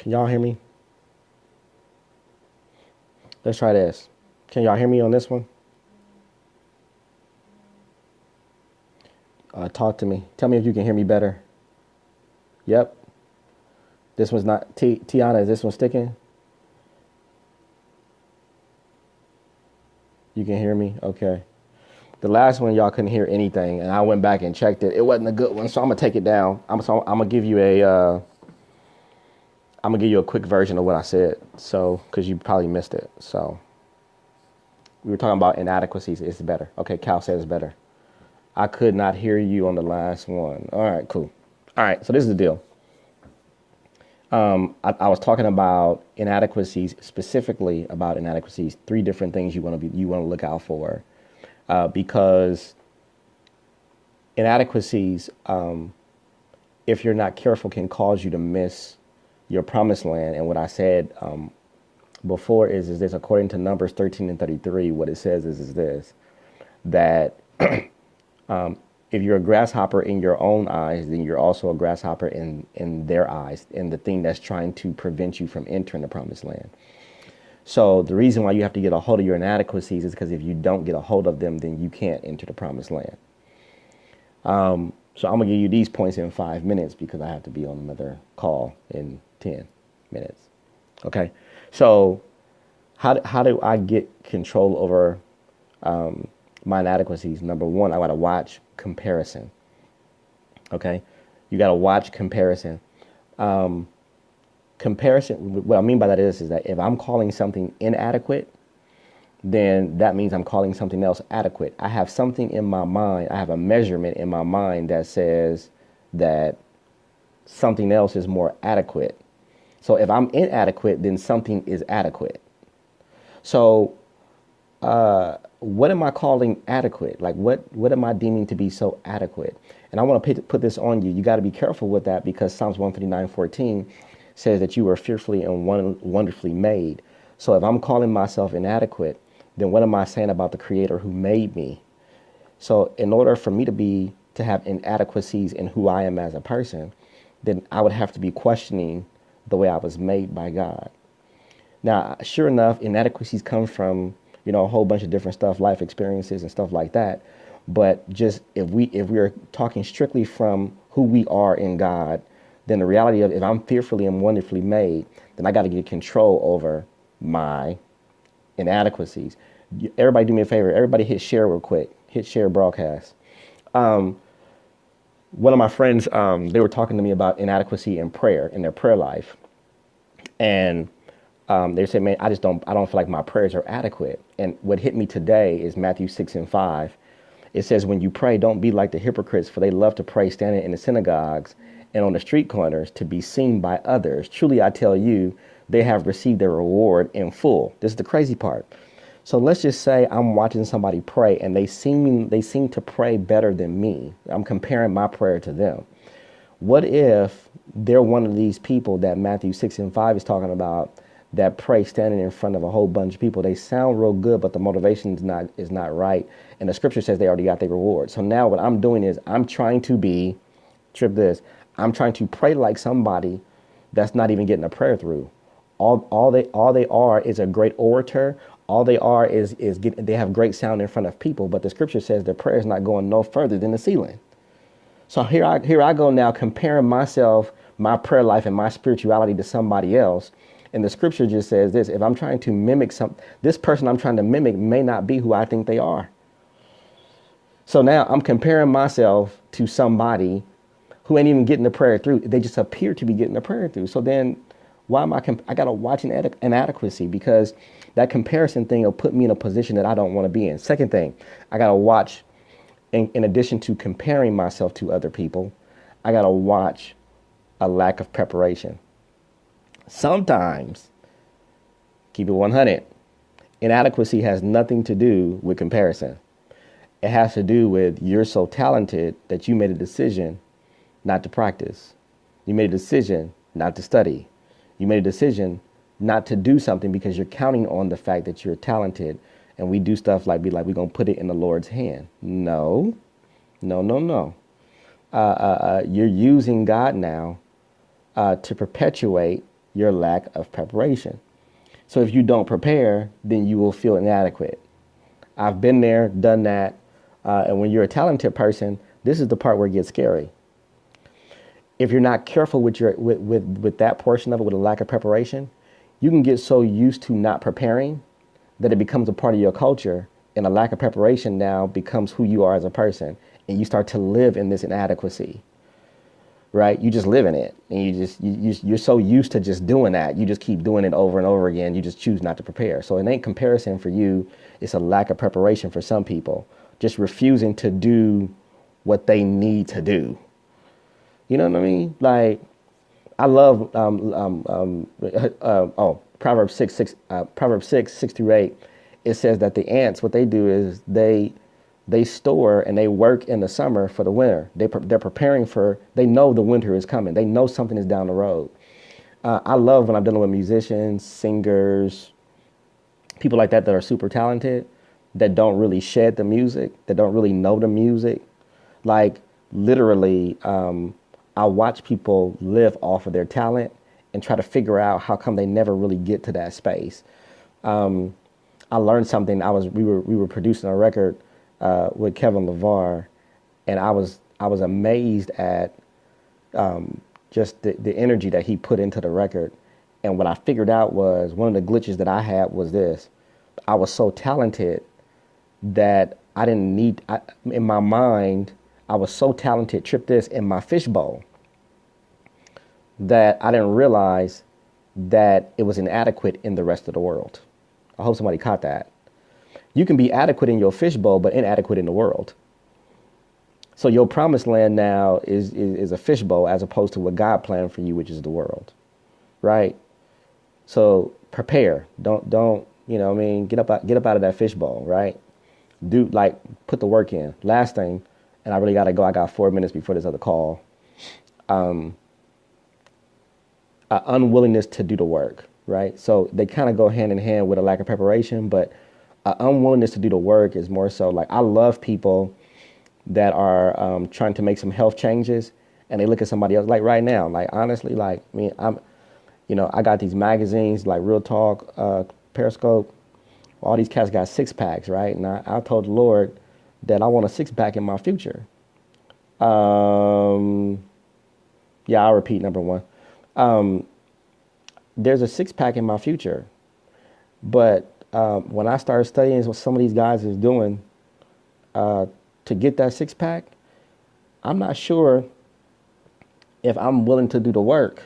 Can y'all hear me? Let's try this. Can y'all hear me on this one? Talk to me. Tell me if you can hear me better. Yep. This one's not. Tiana, is this one sticking? You can hear me? Okay. The last one, y'all couldn't hear anything, and I went back and checked it. It wasn't a good one, so I'm gonna take it down. I'm gonna give you a quick version of what I said, so because you probably missed it. So we were talking about inadequacies. It's better. Okay, Cal said it's better. I could not hear you on the last one. All right, cool. All right, so this is the deal. I was talking about inadequacies, specifically about inadequacies. Three different things you want to look out for, because inadequacies, if you're not careful, can cause you to miss your promised land. And what I said before is this: according to Numbers 13:33, what it says is this, that if you're a grasshopper in your own eyes, then you're also a grasshopper in their eyes, in the thing that's trying to prevent you from entering the promised land. So the reason why you have to get a hold of your inadequacies is because if you don't get a hold of them, then you can't enter the promised land. So I'm going to give you these points in 5 minutes because I have to be on another call in 10 minutes. Okay. So how do I get control over my inadequacies? Number one, I got to watch comparison. Okay. You got to watch comparison. Comparison, what I mean by that is that if I'm calling something inadequate, then that means I'm calling something else adequate. I have something in my mind, I have a measurement in my mind that says that something else is more adequate. So if I'm inadequate, then something is adequate. So what am I calling adequate? Like what am I deeming to be so adequate? And I want to put this on you. You got to be careful with that because Psalms 139:14 says that you were fearfully and wonderfully made. So if I'm calling myself inadequate, then what am I saying about the Creator who made me? So in order for me to have inadequacies in who I am as a person, then I would have to be questioning the way I was made by God. Now, sure enough, inadequacies come from, a whole bunch of different stuff, life experiences and stuff like that. But just if we are talking strictly from who we are in God, then the reality of if I'm fearfully and wonderfully made, then I got to get control over my inadequacies. Everybody do me a favor. Everybody hit share real quick. Hit share broadcast. One of my friends, they were talking to me about inadequacy in prayer, in their prayer life. And they said, man, I don't feel like my prayers are adequate. And what hit me today is Matthew 6:5. It says, when you pray, don't be like the hypocrites, for they love to pray standing in the synagogues and on the street corners to be seen by others. Truly, I tell you, they have received their reward in full. This is the crazy part. So let's just say I'm watching somebody pray and they seem to pray better than me. I'm comparing my prayer to them. What if they're one of these people that Matthew 6:5 is talking about that pray standing in front of a whole bunch of people? They sound real good, but the motivation is not right. And the scripture says they already got their reward. So now what I'm doing is I'm trying to I'm trying to pray like somebody that's not even getting a prayer through. All they are is a great orator. All they are is they have great sound in front of people, but the scripture says their prayer is not going no further than the ceiling. So here I go now comparing myself, my prayer life and my spirituality to somebody else. And the scripture just says this: if I'm trying to mimic this person I'm trying to mimic may not be who I think they are. So now I'm comparing myself to somebody who ain't even getting the prayer through. They just appear to be getting the prayer through. So then why am I got to watch an inadequacy, because that comparison thing will put me in a position that I don't want to be in. Second thing, I got to watch, in addition to comparing myself to other people, I got to watch a lack of preparation. Sometimes, keep it 100, inadequacy has nothing to do with comparison. It has to do with you're so talented that you made a decision not to practice. You made a decision not to study. You made a decision not to do something because you're counting on the fact that you're talented. And we do stuff like we're going to put it in the Lord's hand. No. You're using God now to perpetuate your lack of preparation. So if you don't prepare, then you will feel inadequate. I've been there, done that. And when you're a talented person, this is the part where it gets scary. If you're not careful with with that portion of it, with a lack of preparation, you can get so used to not preparing that it becomes a part of your culture, and a lack of preparation now becomes who you are as a person, and you start to live in this inadequacy. Right? You just live in it, and you're so used to just doing that. You just keep doing it over and over again. You just choose not to prepare. So it ain't comparison for you. It's a lack of preparation for some people, just refusing to do what they need to do. You know what I mean? Like, I love Proverbs 6:6-8. It says that the ants, what they do is they store and they work in the summer for the winter. They're preparing they know the winter is coming. They know something is down the road. I love when I'm dealing with musicians, singers, people like that are super talented, that don't really shed the music, that don't really know the music. Like, literally, I watch people live off of their talent and try to figure out how come they never really get to that space. I learned something. We were producing a record with Kevin LeVar, and I was amazed at just the energy that he put into the record. And what I figured out was one of the glitches that I had was this: I was so talented that I didn't need. In my mind, I was so talented, trip this, in my fishbowl, that I didn't realize that it was inadequate in the rest of the world. I hope somebody caught that. You can be adequate in your fishbowl, but inadequate in the world. So your promised land now is a fishbowl as opposed to what God planned for you, which is the world, right? So prepare. Don't you know what I mean? Get up out of that fishbowl, right? Put the work in. Last thing, and I really got to go. I got 4 minutes before this other call. Unwillingness to do the work, right? So they kind of go hand in hand with a lack of preparation, but unwillingness to do the work is more so like, I love people that are trying to make some health changes, and they look at somebody else. Like right now, like honestly, like I got these magazines like Real Talk, Periscope. All these cats got 6-packs, right? And I told the Lord that I want a 6-pack in my future. I'll repeat number one. There's a 6-pack in my future, but when I started studying what some of these guys is doing to get that 6-pack, I'm not sure if I'm willing to do the work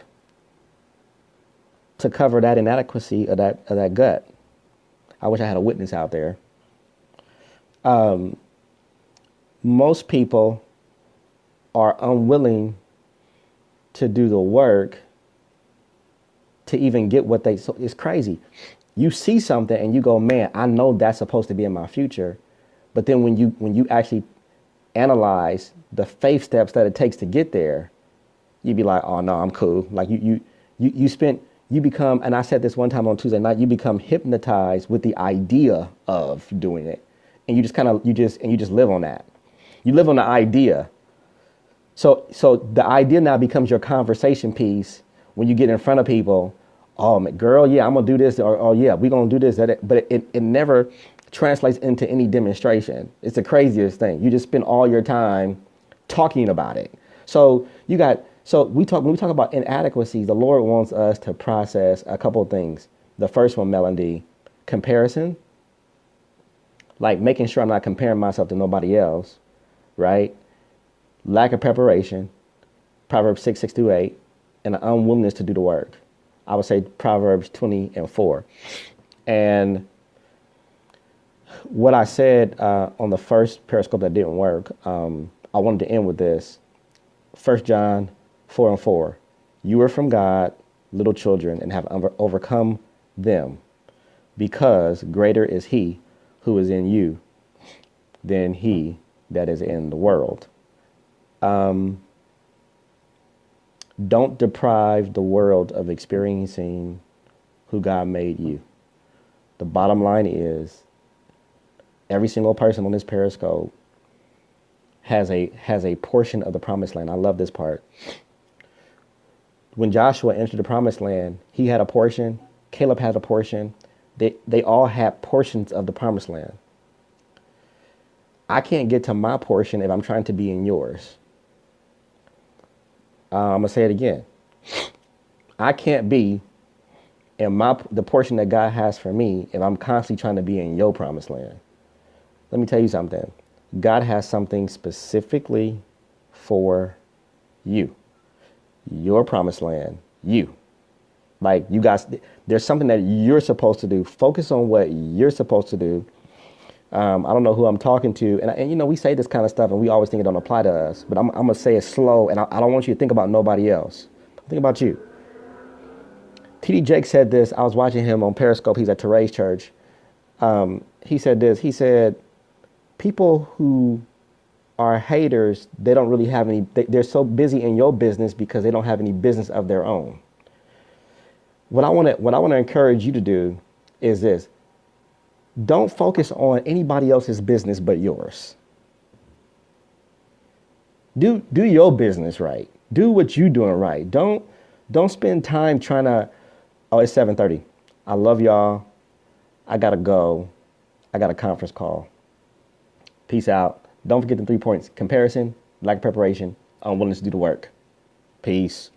to cover that inadequacy of that gut. I wish I had a witness out there. Most people are unwilling to do the work to even get what they. So it's crazy. You see something and you go, man, I know that's supposed to be in my future. But then when you actually analyze the faith steps that it takes to get there, you'd be like, oh no, I'm cool. Like you become, and I said this one time on Tuesday night, you become hypnotized with the idea of doing it. And you just live on that. You live on the idea. So the idea now becomes your conversation piece when you get in front of people. Oh, girl, yeah, I'm going to do this. Or, oh, yeah, we're going to do this. But it never translates into any demonstration. It's the craziest thing. You just spend all your time talking about it. So when we talk about inadequacies, the Lord wants us to process a couple of things. The first one, Melody, comparison. Like making sure I'm not comparing myself to nobody else, right? Lack of preparation, Proverbs 6:6-8, and an unwillingness to do the work. I would say Proverbs 20:4. And what I said on the first Periscope that didn't work, I wanted to end with this. 1 John 4:4. You are from God, little children, and have overcome them, because greater is he who is in you than he that is in the world. Don't deprive the world of experiencing who God made you. The bottom line is every single person on this Periscope has a portion of the promised land. I love this part. When Joshua entered the promised land, he had a portion. Caleb had a portion. They all had portions of the promised land. I can't get to my portion if I'm trying to be in yours. I'm gonna say it again. I can't be in the portion that God has for me if I'm constantly trying to be in your promised land. Let me tell you something. God has something specifically for you. Your promised land, you. Like you guys, there's something that you're supposed to do. Focus on what you're supposed to do. I don't know who I'm talking to. And you know, we say this kind of stuff and we always think it don't apply to us. But I'm going to say it slow, and I don't want you to think about nobody else. Think about you. T.D. Jakes said this. I was watching him on Periscope. He's at Therese Church. He said this. He said, people who are haters, they don't really have any, they're so busy in your business because they don't have any business of their own. What I want to encourage you to do is this. Don't focus on anybody else's business but yours. Do your business right. Do what you're doing right. Don't spend time trying to, oh, it's 7:30. I love y'all. I got to go. I got a conference call. Peace out. Don't forget the 3 points. Comparison, lack of preparation, unwillingness to do the work. Peace.